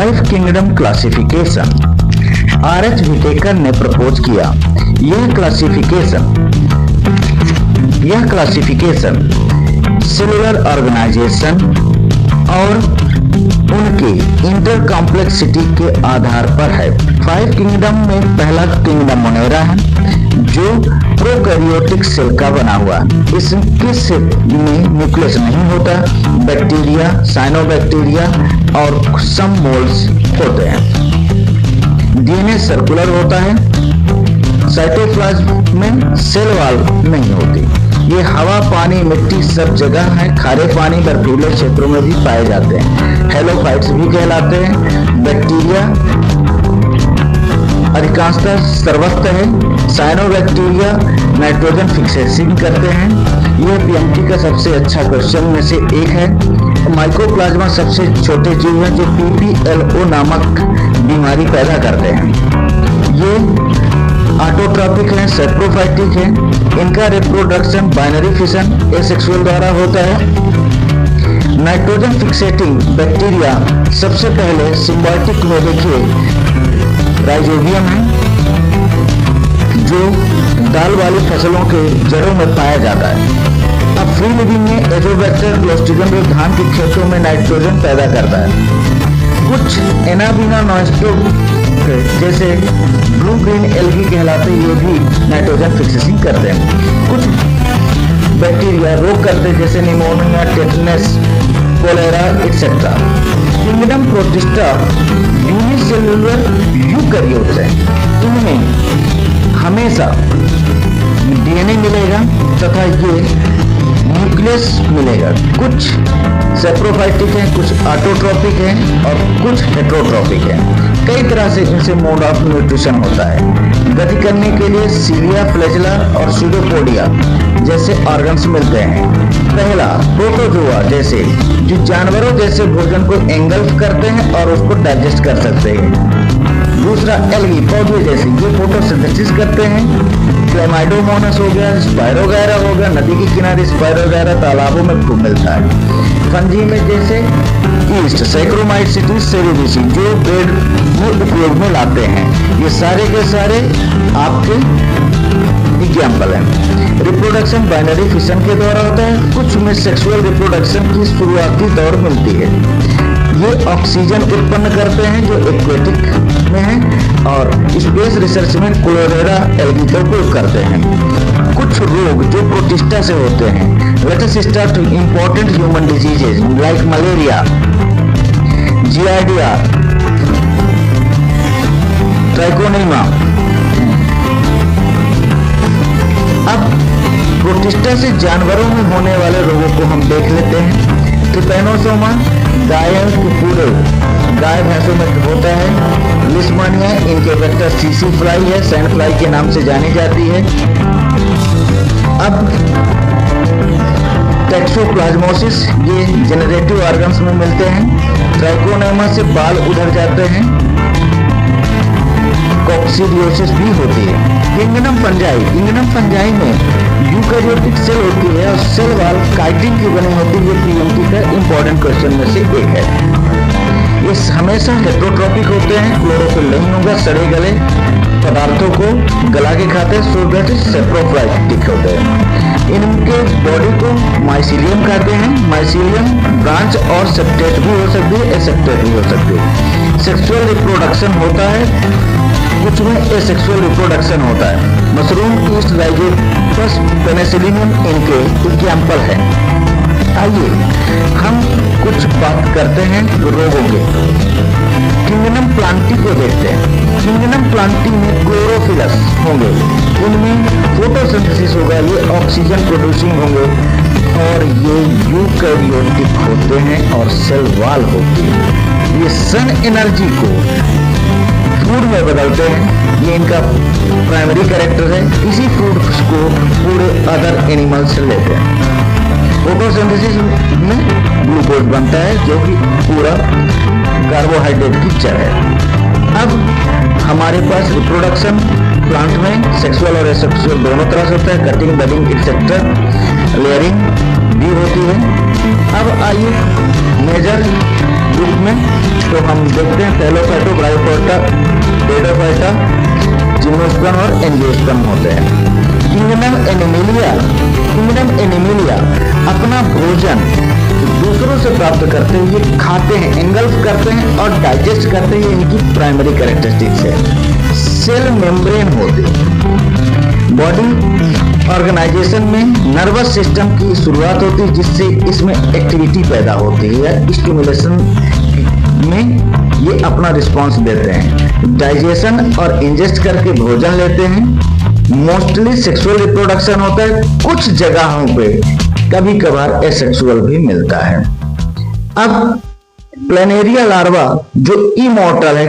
Five kingdom classification R H. Whittaker ने propose किया। यह क्लासिफिकेशन सेलुलर ऑर्गेनाइजेशन और उनके इंटर कॉम्प्लेक्सिटी के आधार पर है। फाइव किंगडम में पहला किंगडम मोनेरा है जो प्रोकैरियोटिक सेल का बना हुआ। इसके सेल में न्यूक्लियस नहीं होता। बैक्टीरिया, साइनोबैक्टीरिया और सम मोल्ड्स होते हैं। डीएनए सर्कुलर होता है। साइटोप्लाज्म में सेल वॉल नहीं होती। ये हवा, पानी, मिट्टी सब जगह है। खारे पानी, बर्फीले क्षेत्रों में भी पाए जाते हैं। हेलोफाइट्स भी कहलाते हैं। बैक्टीरिया अधिकांशतः सर्वत्र है। साइनोबैक्टीरिया नाइट्रोजन फिक्सेशन करते हैं। यह पीएमटी का सबसे अच्छा क्वेश्चन में से एक है। माइकोप्लाज्मा सबसे छोटे जीव हैं जो PPLO नामक बीमारी पैदा करते हैं। ये ऑटोट्रॉपिक है, सेप्रोफाइटिक है। इनका रिप्रोडक्शन बाइनरी फिशन एसेक्सुअल द्वारा होता है। नाइट्रोजन फिक्सेटिंग बैक्टीरिया सबसे पहले सिम्बायोटिक में देखिए राइजोबियम है जो दाल वाली फसलों के जड़ों में पाया जाता है। अब फ्री लिविंग में एजोबैक्टर क्लोस्ट्रिडियम जो धान के खेतों में नाइट्रोजन पैदा करता है। कुछ एनाबीना नॉस्ट्रो जैसे ब्लू ग्रीन एल्गी कहलाते ये भी नाइट्रोजन फिक्सेशन करते हैं। कुछ बैक्टीरिया रोग करते जैसे pneumonia, tetanus, cholera etcetera. Kingdom protista unicellular eukaryotes हैं। इनमें हमेशा डीएनए मिलेगा तथा ये न्यूक्लियस मिलेगा। कुछ सेप्रोफाइटिक हैं, कुछ ऑटोट्रॉपिक हैं और कुछ हेटेरोट्रॉपिक हैं। कई तरह से इनसे मोड ऑफ न्यूट्रिशन होता है। गति करने के लिए सीलिया, फ्लैजेला और सूडोपोडिया जैसे ऑर्गन्स मिलते हैं। पहला प्रोटोजोआ जैसे जो जानवरों जैसे भोजन को एंगल्फ करते हैं और उसको डाइजेस्ट कर सकते हैं। दूसरा एल्गी पौधे जैसे ये फोटोसिंथेसिस करते हैं। क्लेमाइडोमोनास हो गया, स्पायरोगैरा हो गया, नदी के किनारे स्पायरोगैरा तालाबों में खूब मिलता है। फंजी में जैसे ईस्ट, सैक्रोमाइसिटिस सेरेविसी जो ब्रेड में उपयोग में लाते हैं। ये सारे के सारे आपके एग्जाम्पल हैं। रिप्रोडक्शन बाइनरी फिशन के द्वारा होता है। कुछ में सेक्सुअल रिप्रोडक्शन की शुरुआती दौर मिलती है। ये ऑक्सीजन उत्पन्न करते हैं जो एक्वेटिक में है और स्पेस रिसर्च में क्लोरेरा एल्गी का उपयोग करते हैं। कुछ रोग जो प्रोटिस्टा से होते हैं। Let us start important human diseases like malaria, GIDR, ट्राइकोनिमा। अब प्रोटिस्टा से जानवरों में होने वाले रोगों को हम देख लेते हैं। ट्रिपैनोसोमा गाय के पूरे गाय भैंसों में होता है। लिस्मानिया इनके वेक्टर सीसी फ्लाई है, सैंड फ्लाई के नाम से जानी जाती है। अब टैक्सोप्लाज्मोसिस ये जेनरेटिव ऑर्गन्स में मिलते हैं। ट्राइकोनेमा से बाल उधर जाते हैं। कॉक्सीडियोसिस भी होती है। किंगडम फंजाई में यूकैरियोटिक सेल होती है और सेल वॉल काइटिन की बनी होती है। ये पीएमटी का इंपॉर्टेंट क्वेश्चन में से एक है। ये हमेशा हेटेरोट्रॉपिक होते हैं। क्लोरोफिल नहीं होगा। सड़े गले पदार्थों को गला के खाते हैं। सो दैट सेप्रोफाइटिक होते हैं। इनके बॉडी को माइसीलियम कहते हैं। माइसीलियम ब्रांच और सेप्टेट भी हो सकती है, एसेप्टेट भी हो सकती है। सेक्सुअल रिप्रोडक्शन होता है। कुछ में एसेक्सुअल रिप्रोडक्शन होता है। मशरूम, ईस्ट, राइजोपस, पेनिसिलियम इनके एग्जाम्पल हैं। आइए हम कुछ बात करते हैं रोगों के। किंगडम प्लांटी को देखते हैं। किंगडम प्लांटी में क्लोरोफिलस होंगे। इनमें फोटोसिंथेसिस होगा। ये ऑक्सीजन प्रोड्यूसिंग होंगे और ये यूकैरियोटिक होते हैं और सेल वॉल होती है। ये सन एनर्जी को फूड में बदलते हैं। ये इनका प्राइमरी कैरेक्टर है। इसी फूड को पूरे अदर एनिमल से लेते हैं। फोटोसिंथेसिस में ग्लूकोज बनता है जो कि पूरा कार्बोहाइड्रेट की जड़ है। अब हमारे पास रिप्रोडक्शन प्लांट में सेक्सुअल और एसेक्सुअल दोनों तरह से होता है। कटिंग, बडिंग एक्सेट्रा, लेयरिंग भी होती है। अब आइए मेजर ग्रुप में। तो हम देखते हैं टेलोफाइटा, ब्रायोफाइटा, टेरोफाइटा, जिम्नोस्पर्म और एंजियोस्पर्म होते हैं। किंगडम एनिमलिया अपना भोजन दूसरों से प्राप्त करते हैं, ये खाते हैं, एंगल्फ करते हैं और डाइजेस्ट करते हैं, इनकी प्राइमरी कैरेक्टरिस्टिक्स है। सेल मेम्ब्रेन होते हैं। बॉडी ऑर्गेनाइजेशन में नर्वस सिस्टम की शुरुआत होती है, जिससे इसमें एक्टिविटी पैदा होती है, स्टिमुलेशन में ये अपना रिस्पॉन्स देते हैं। डाइजेशन और इंजेस्ट करके भोजन लेते हैं। मोस्टली सेक्सुअल रिप्रोडक्शन होता है, कुछ जगहों पे कभी कभार एसेक्सुअल भी मिलता है। अब प्लेनेरिया लार्वा जो इमॉर्टल है,